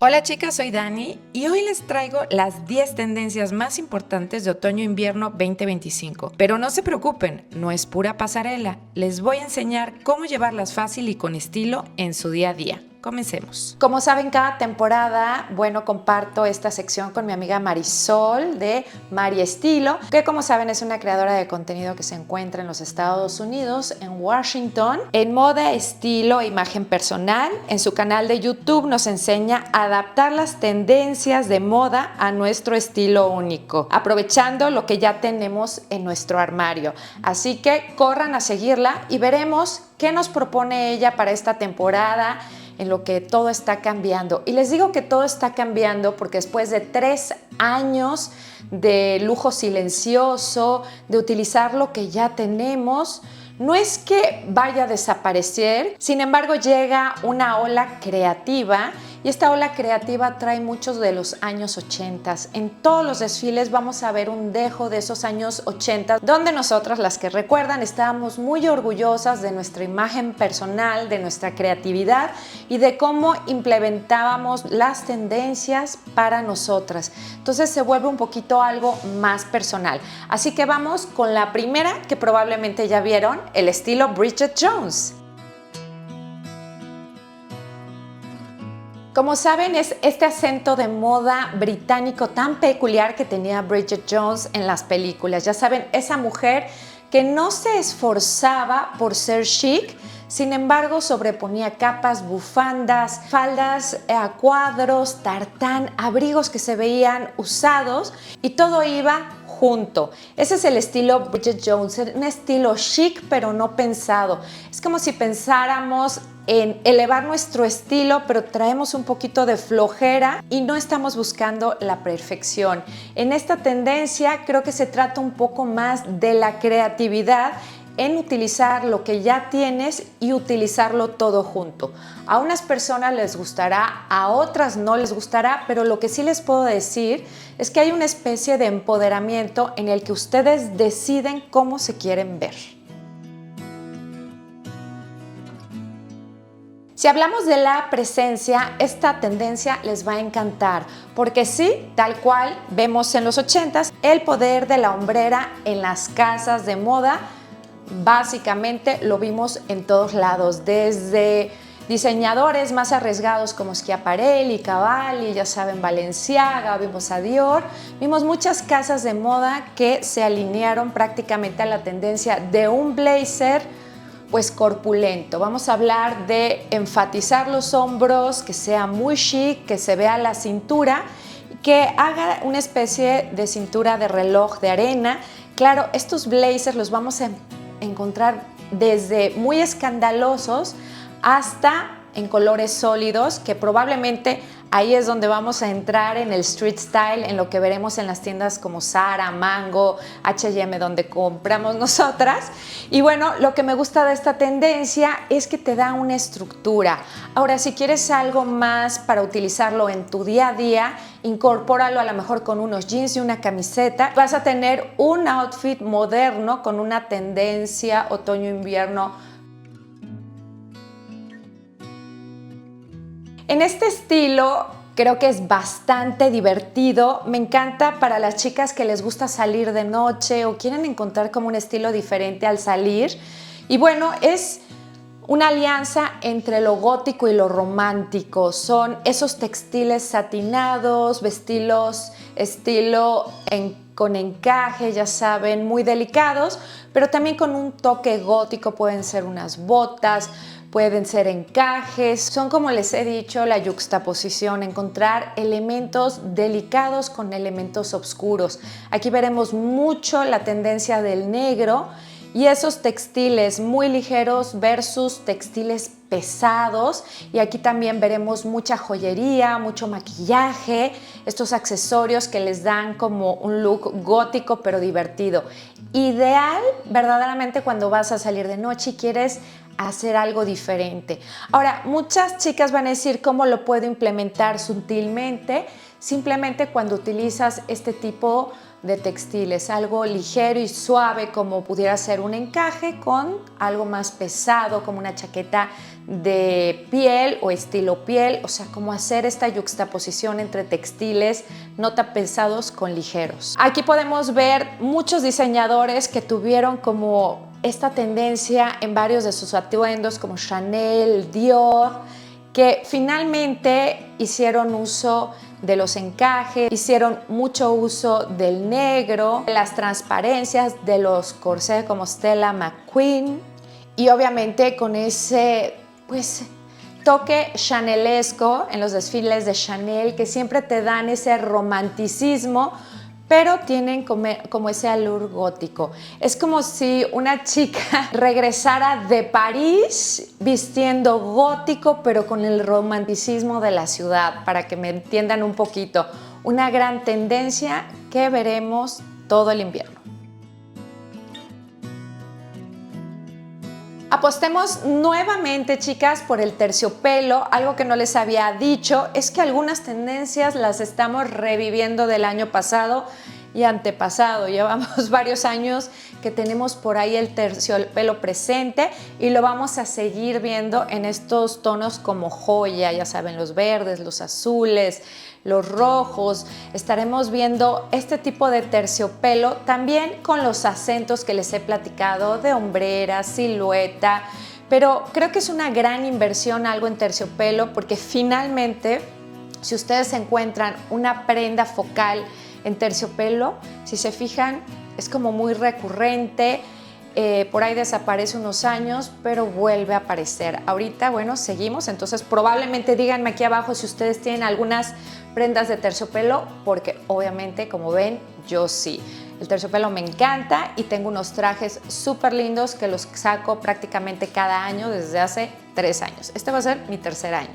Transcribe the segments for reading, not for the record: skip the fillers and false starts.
Hola chicas, soy Dani y hoy les traigo las 10 tendencias más importantes de otoño-invierno 2025. Pero no se preocupen, no es pura pasarela. Les voy a enseñar cómo llevarlas fácil y con estilo en su día a día. Comencemos. Como saben, cada temporada, comparto esta sección con mi amiga Marisol de Mari Estilo, que como saben es una creadora de contenido que se encuentra en los Estados Unidos, en Washington, en moda, estilo e imagen personal. En su canal de YouTube nos enseña a adaptar las tendencias de moda a nuestro estilo único, aprovechando lo que ya tenemos en nuestro armario. Así que corran a seguirla y veremos qué nos propone ella para esta temporada, en lo que todo está cambiando. Y les digo que todo está cambiando porque después de 3 años de lujo silencioso, de utilizar lo que ya tenemos, no es que vaya a desaparecer, sin embargo llega una ola creativa y esta ola creativa trae muchos de los años 80. En todos los desfiles vamos a ver un dejo de esos años 80, donde nosotras, las que recuerdan, estábamos muy orgullosas de nuestra imagen personal, de nuestra creatividad y de cómo implementábamos las tendencias para nosotras. Entonces se vuelve un poquito algo más personal. Así que vamos con la primera, que probablemente ya vieron, el estilo Bridget Jones. Como saben, es este acento de moda británico tan peculiar que tenía Bridget Jones en las películas. Ya saben, esa mujer que no se esforzaba por ser chic, sin embargo sobreponía capas, bufandas, faldas a cuadros, tartán, abrigos que se veían usados y todo iba junto. Ese es el estilo Bridget Jones, un estilo chic pero no pensado. Es como si pensáramos en elevar nuestro estilo, pero traemos un poquito de flojera y no estamos buscando la perfección. En esta tendencia creo que se trata un poco más de la creatividad en utilizar lo que ya tienes y utilizarlo todo junto. A unas personas les gustará, a otras no les gustará, pero lo que sí les puedo decir es que hay una especie de empoderamiento en el que ustedes deciden cómo se quieren ver. Si hablamos de la presencia, esta tendencia les va a encantar, porque sí, tal cual vemos en los 80s, el poder de la hombrera en las casas de moda, básicamente lo vimos en todos lados, desde diseñadores más arriesgados como Schiaparelli, Cavalli, ya saben, Balenciaga, vimos a Dior, vimos muchas casas de moda que se alinearon prácticamente a la tendencia de un blazer pues corpulento. Vamos a hablar de enfatizar los hombros, que sea muy chic, que se vea la cintura, que haga una especie de cintura de reloj de arena. Claro, estos blazers los vamos a encontrar desde muy escandalosos hasta en colores sólidos, que probablemente ahí es donde vamos a entrar en el street style, en lo que veremos en las tiendas como Zara, Mango, H&M, donde compramos nosotras. Y bueno, lo que me gusta de esta tendencia es que te da una estructura. Ahora, si quieres algo más para utilizarlo en tu día a día, incorpóralo a lo mejor con unos jeans y una camiseta. Vas a tener un outfit moderno con una tendencia otoño-invierno. En este estilo creo que es bastante divertido, me encanta para las chicas que les gusta salir de noche o quieren encontrar como un estilo diferente al salir. Y bueno, es una alianza entre lo gótico y lo romántico. Son esos textiles satinados, con encaje, ya saben, muy delicados, pero también con un toque gótico. Pueden ser unas botas, pueden ser encajes, son, como les he dicho, la yuxtaposición, encontrar elementos delicados con elementos oscuros. Aquí veremos mucho la tendencia del negro y esos textiles muy ligeros versus textiles pesados, y aquí también veremos mucha joyería, mucho maquillaje, estos accesorios que les dan como un look gótico pero divertido. Ideal verdaderamente cuando vas a salir de noche y quieres hacer algo diferente. Ahora, muchas chicas van a decir cómo lo puedo implementar sutilmente. Simplemente cuando utilizas este tipo de textiles, algo ligero y suave como pudiera ser un encaje con algo más pesado como una chaqueta de piel o estilo piel, o sea, como hacer esta yuxtaposición entre textiles no tan pesados con ligeros. Aquí podemos ver muchos diseñadores que tuvieron como esta tendencia en varios de sus atuendos como Chanel, Dior, que finalmente hicieron uso de los encajes, hicieron mucho uso del negro, de las transparencias, de los corsés como Stella McQueen y obviamente con ese toque chanelesco en los desfiles de Chanel que siempre te dan ese romanticismo, pero tienen como ese allure gótico. Es como si una chica regresara de París vistiendo gótico, pero con el romanticismo de la ciudad, para que me entiendan un poquito. Una gran tendencia que veremos todo el invierno. Apostemos nuevamente, chicas, por el terciopelo. Algo que no les había dicho es que algunas tendencias las estamos reviviendo del año pasado y antepasado. Llevamos varios años que tenemos por ahí el terciopelo presente y lo vamos a seguir viendo en estos tonos como joya, ya saben, los verdes, los azules, los rojos. Estaremos viendo este tipo de terciopelo también con los acentos que les he platicado de hombrera, silueta, pero creo que es una gran inversión algo en terciopelo porque finalmente si ustedes encuentran una prenda focal en terciopelo, si se fijan es como muy recurrente. Por ahí desaparece unos años, pero vuelve a aparecer. Ahorita, bueno, seguimos, entonces probablemente díganme aquí abajo si ustedes tienen algunas prendas de terciopelo, porque obviamente, como ven, yo sí. El terciopelo me encanta y tengo unos trajes súper lindos que los saco prácticamente cada año desde hace 3 años. Este va a ser mi tercer año.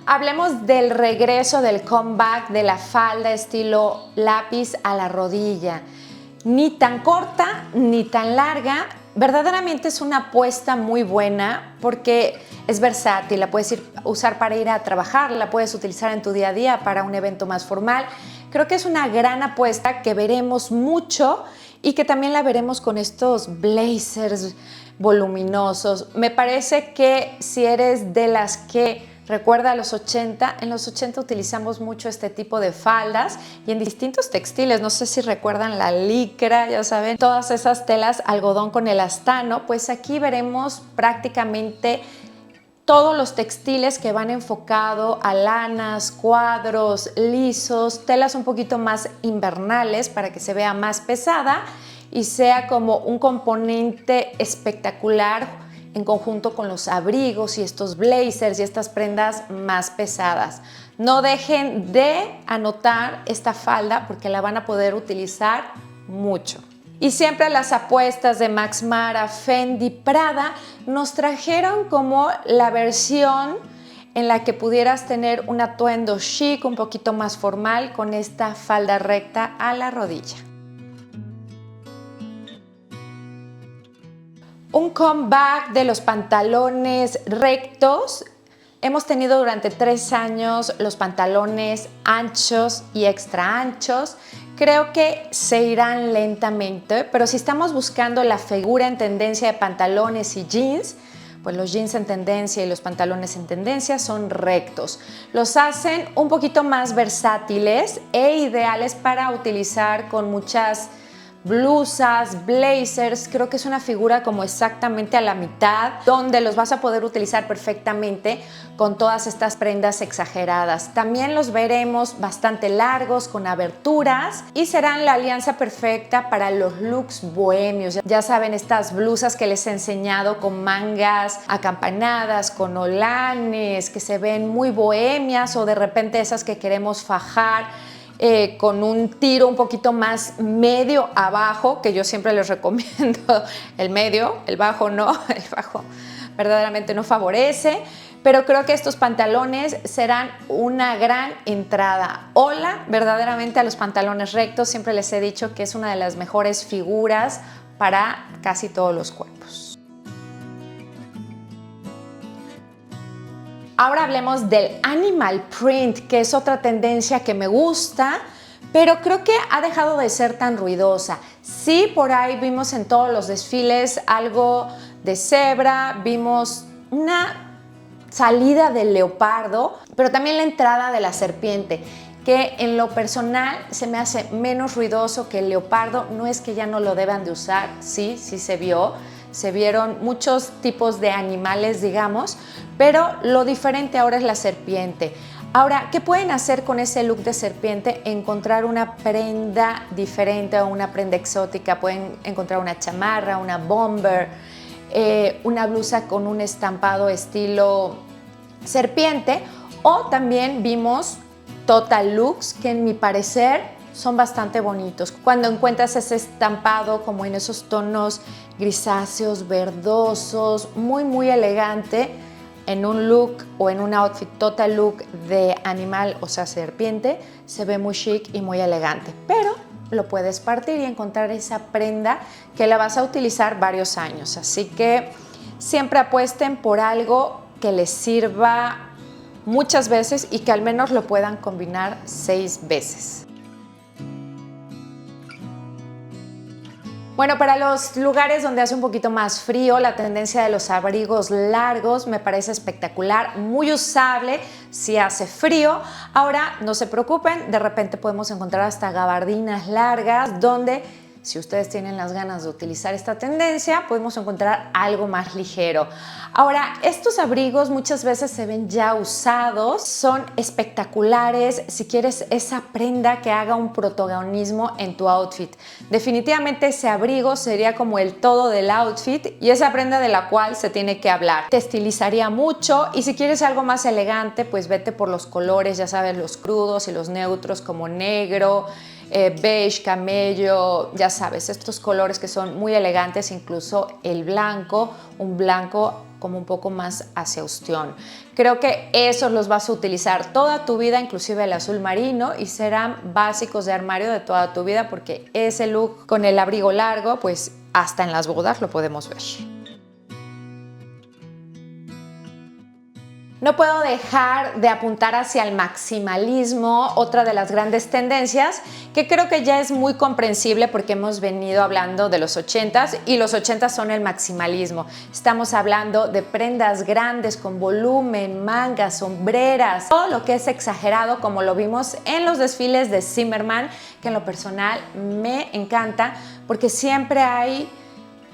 Hablemos del regreso, del comeback de la falda estilo lápiz a la rodilla. Ni tan corta ni tan larga. Verdaderamente es una apuesta muy buena porque es versátil. La puedes usar para ir a trabajar, la puedes utilizar en tu día a día para un evento más formal. Creo que es una gran apuesta que veremos mucho y que también la veremos con estos blazers voluminosos. Me parece que si eres de las que recuerda a los 80, en los 80 utilizamos mucho este tipo de faldas y en distintos textiles, no sé si recuerdan la licra, ya saben, todas esas telas algodón con elastano, pues aquí veremos prácticamente todos los textiles que van enfocado a lanas, cuadros, lisos, telas un poquito más invernales para que se vea más pesada y sea como un componente espectacular en conjunto con los abrigos y estos blazers y estas prendas más pesadas. No dejen de anotar esta falda porque la van a poder utilizar mucho. Y siempre las apuestas de Max Mara, Fendi, Prada nos trajeron como la versión en la que pudieras tener un atuendo chic, un poquito más formal con esta falda recta a la rodilla. Un comeback de los pantalones rectos. Hemos tenido durante 3 años los pantalones anchos y extra anchos. Creo que se irán lentamente, pero si estamos buscando la figura en tendencia de pantalones y jeans, pues los jeans en tendencia y los pantalones en tendencia son rectos. Los hacen un poquito más versátiles e ideales para utilizar con muchas blusas, blazers. Creo que es una figura como exactamente a la mitad, donde los vas a poder utilizar perfectamente con todas estas prendas exageradas. También los veremos bastante largos, con aberturas, y serán la alianza perfecta para los looks bohemios. Ya saben, estas blusas que les he enseñado con mangas acampanadas, con holanes, que se ven muy bohemias, o de repente esas que queremos fajar con un tiro un poquito más medio abajo, que yo siempre les recomiendo el medio, el bajo no, el bajo verdaderamente no favorece, pero creo que estos pantalones serán una gran entrada. Hola, verdaderamente a los pantalones rectos, siempre les he dicho que es una de las mejores figuras para casi todos los cuerpos. Ahora hablemos del animal print, que es otra tendencia que me gusta, pero creo que ha dejado de ser tan ruidosa. Sí, por ahí vimos en todos los desfiles algo de cebra, vimos una salida del leopardo, pero también la entrada de la serpiente, que en lo personal se me hace menos ruidoso que el leopardo. No es que ya no lo deban de usar, sí se vio. Se vieron muchos tipos de animales, digamos, pero lo diferente ahora es la serpiente. Ahora, ¿qué pueden hacer con ese look de serpiente? Encontrar una prenda diferente o una prenda exótica. Pueden encontrar una chamarra, una bomber, una blusa con un estampado estilo serpiente, o también vimos total looks que en mi parecer son bastante bonitos. Cuando encuentras ese estampado como en esos tonos grisáceos, verdosos, muy elegante, en un look o en un outfit total look de animal, o sea, serpiente, se ve muy chic y muy elegante. Pero lo puedes partir y encontrar esa prenda que la vas a utilizar varios años. Así que siempre apuesten por algo que les sirva muchas veces y que al menos lo puedan combinar 6 veces. Bueno, para los lugares donde hace un poquito más frío, la tendencia de los abrigos largos me parece espectacular, muy usable si hace frío. Ahora, no se preocupen, de repente podemos encontrar hasta gabardinas largas donde, si ustedes tienen las ganas de utilizar esta tendencia, podemos encontrar algo más ligero. Ahora, estos abrigos muchas veces se ven ya usados, son espectaculares si quieres esa prenda que haga un protagonismo en tu outfit. Definitivamente ese abrigo sería como el todo del outfit y esa prenda de la cual se tiene que hablar. Te estilizaría mucho y si quieres algo más elegante, pues vete por los colores, ya sabes, los crudos y los neutros como negro, beige, camello, ya sabes, estos colores que son muy elegantes, incluso el blanco, un blanco como un poco más hacia ostión. Creo que esos los vas a utilizar toda tu vida, inclusive el azul marino, y serán básicos de armario de toda tu vida porque ese look con el abrigo largo, pues hasta en las bodas lo podemos ver. No puedo dejar de apuntar hacia el maximalismo, otra de las grandes tendencias que creo que ya es muy comprensible porque hemos venido hablando de los 80s y los 80s son el maximalismo. Estamos hablando de prendas grandes con volumen, mangas, sombreras, todo lo que es exagerado como lo vimos en los desfiles de Zimmermann, que en lo personal me encanta porque siempre hay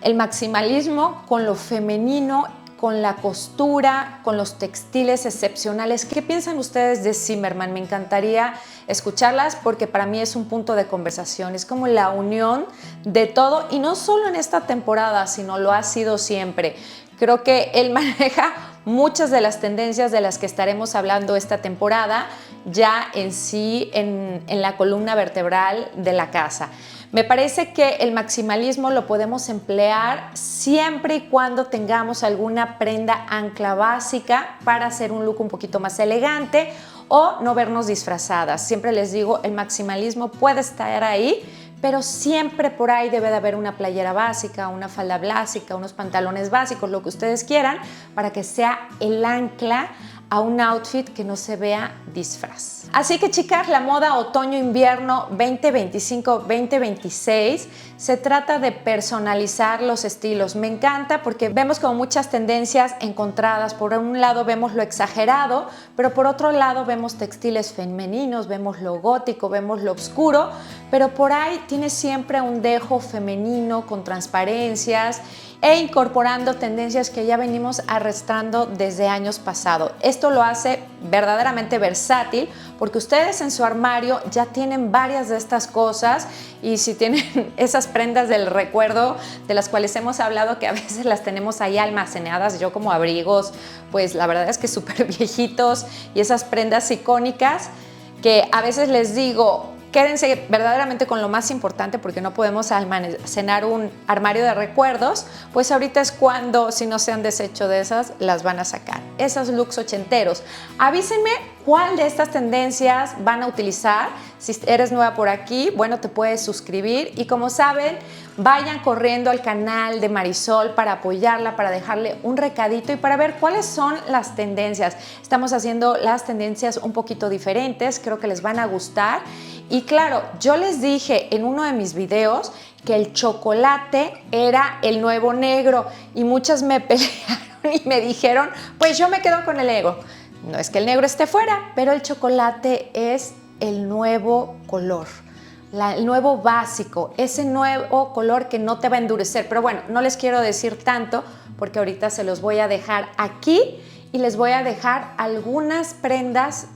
el maximalismo con lo femenino, con la costura, con los textiles excepcionales. ¿Qué piensan ustedes de Zimmermann? Me encantaría escucharlas porque para mí es un punto de conversación, es como la unión de todo y no solo en esta temporada, sino lo ha sido siempre. Creo que él maneja muchas de las tendencias de las que estaremos hablando esta temporada ya en sí en la columna vertebral de la casa. Me parece que el maximalismo lo podemos emplear siempre y cuando tengamos alguna prenda ancla básica para hacer un look un poquito más elegante o no vernos disfrazadas. Siempre les digo, el maximalismo puede estar ahí, pero siempre por ahí debe de haber una playera básica, una falda básica, unos pantalones básicos, lo que ustedes quieran, para que sea el ancla a un outfit que no se vea disfraz. Así que chicas, la moda otoño-invierno 2025-2026 se trata de personalizar los estilos. Me encanta porque vemos como muchas tendencias encontradas. Por un lado vemos lo exagerado, pero por otro lado vemos textiles femeninos, vemos lo gótico, vemos lo oscuro, pero por ahí tiene siempre un dejo femenino con transparencias e incorporando tendencias que ya venimos arrastrando desde años pasados. Esto lo hace verdaderamente versátil porque ustedes en su armario ya tienen varias de estas cosas y si tienen esas prendas del recuerdo de las cuales hemos hablado que a veces las tenemos ahí almacenadas, yo como abrigos, pues la verdad es que súper viejitos y esas prendas icónicas que a veces les digo, quédense verdaderamente con lo más importante porque no podemos almacenar un armario de recuerdos, pues ahorita es cuando, si no se han deshecho de esas, las van a sacar. Esos looks ochenteros. Avísenme cuál de estas tendencias van a utilizar. Si eres nueva por aquí, bueno, te puedes suscribir y como saben, vayan corriendo al canal de Marisol para apoyarla, para dejarle un recadito y para ver cuáles son las tendencias. Estamos haciendo las tendencias un poquito diferentes, creo que les van a gustar. Y claro, yo les dije en uno de mis videos que el chocolate era el nuevo negro y muchas me pelearon y me dijeron, pues yo me quedo con el negro. No es que el negro esté fuera, pero el chocolate es el nuevo color, el nuevo básico, ese nuevo color que no te va a endurecer. Pero bueno, no les quiero decir tanto porque ahorita se los voy a dejar aquí y les voy a dejar algunas prendas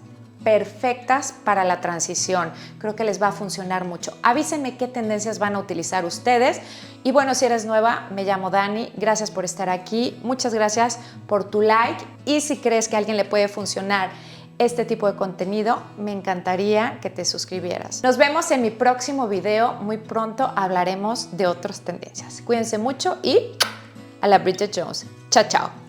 perfectas para la transición. Creo que les va a funcionar mucho. Avísenme qué tendencias van a utilizar ustedes. Y bueno, si eres nueva, me llamo Dani. Gracias por estar aquí. Muchas gracias por tu like. Y si crees que a alguien le puede funcionar este tipo de contenido, me encantaría que te suscribieras. Nos vemos en mi próximo video. Muy pronto hablaremos de otras tendencias. Cuídense mucho y a la Bridget Jones. Chao, chao.